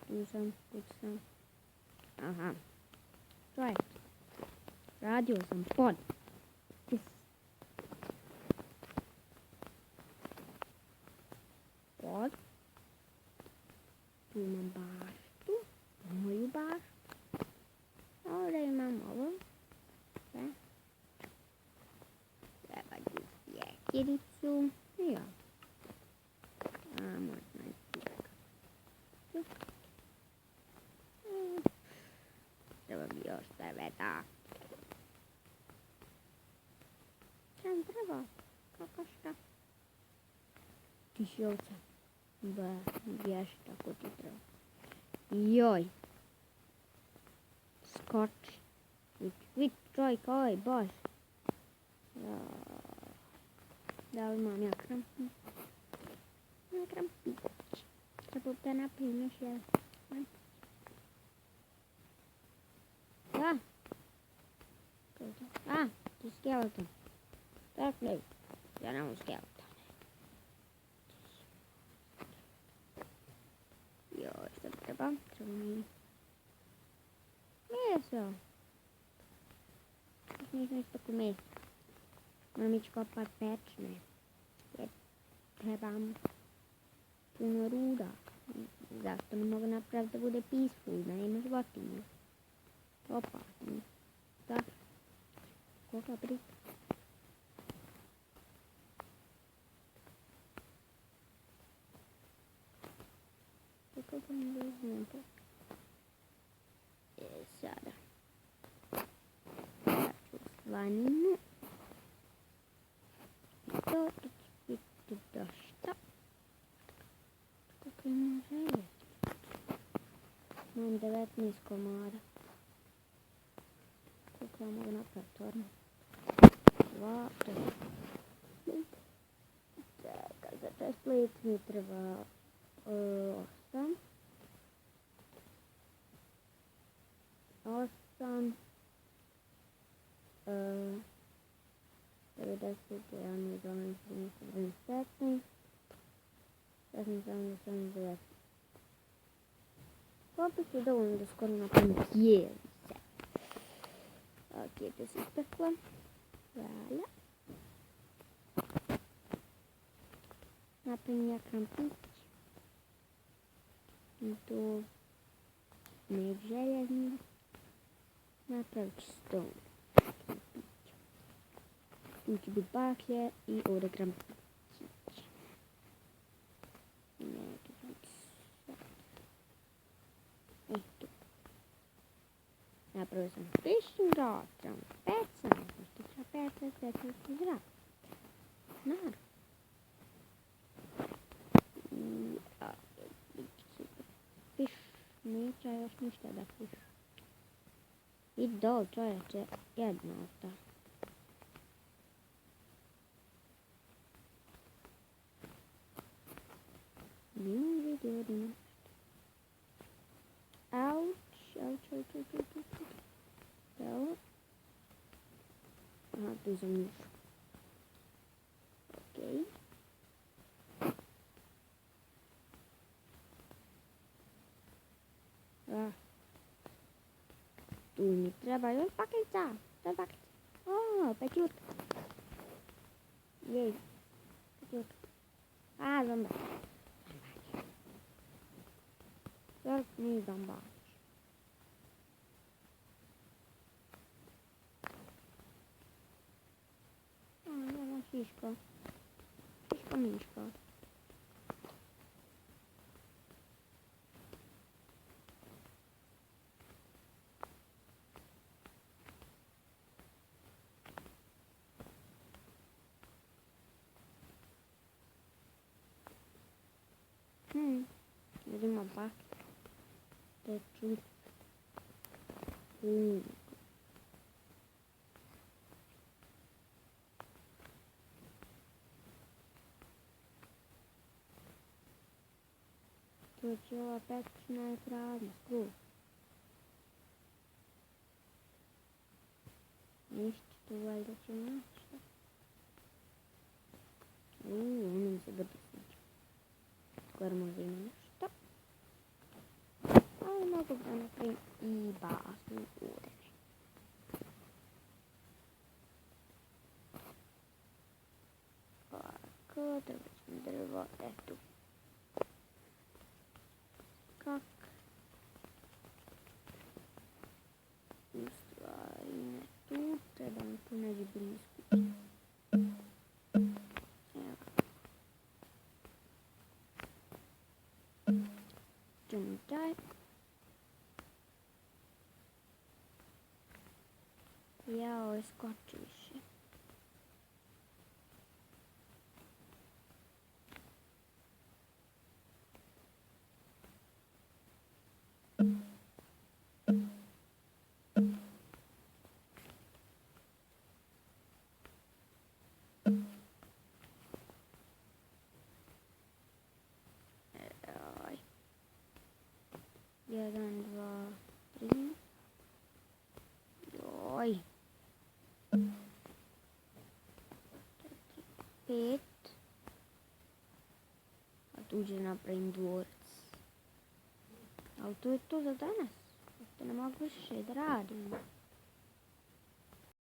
tu sam. Aha. Čovjek. Radio sam pod. Pod. Tu imam baštu. Moju baštu. Ovdje imam ovo. Sve. Treba ljekiricu. I ja. A možda i tijeka. Treba bi još drveta. Sam treba? Kako šta? Ti si ovca. Ba, ješ tako ti treba. Joj. Skoči. Vid čovjek, oj, bož. Da li imam ja krampić? Ja krampić. Treba da napravim još jedan krampić. Da. A, ti skeleton. Tak ne. Ja nemam skeleton. Joj, što treba? Treba mi meso. Nisam isto tako meso. Moram ići kopat pečne. Jer trebam puno ruda. Zašto ne mogu napraviti da bude peaceful, da nema životinja? Opa. Da. Koga briga? Kako mi da uzmem to? Sada. Ja ću slaninu. I to će biti dosta. Kako ima želje? Imam 19 komada. Koliko ja mogu napraviti tornu? 2, 3. Čekaj, za taj split mi treba 8. 8. 91, 12, 13, 15. 16, 17, 18, 19. Popis je dovoljno da skoro napravim cijeli set. Ok, to se ispekla. Hvala. Napravim ja krampić. I to med željezni. Napravit ću stone. Tu će biti baklje i ovdje krampić. Eto. Napravio sam fishing rod, pecam, što će pecati zrak. Naravno. I fiš, neće još ništa da fiš. I dol čovječe, jedna od ta. Nije vidio da nešto. Auć. Evo. Aha, tu sam još. Okej. Tu mi treba još paklica. To je paklica. O, pećutka. Jej. Pećutka. A, zombač. Zombač. Nije zombač. Šiško. Šiško miško. Vidimo pak. To je čut. To će ova pečna je prazna, skruv. Ništa, tu valjda će naći. Ono mi se brdo sviđa. Skoro možda ima nešto. Ali mogu da napravim i bazu ovdje. Ovako, drvo, eto. Kak? U stvari ne tu, trebam tu neđe blisko. Evo. Ćemo taj. Jao, skoči više. Aj. 1, 2, 3. Joj. 5. A tu ću napravim dvorac. Ali to je to za danas. To ne mogu više da radim.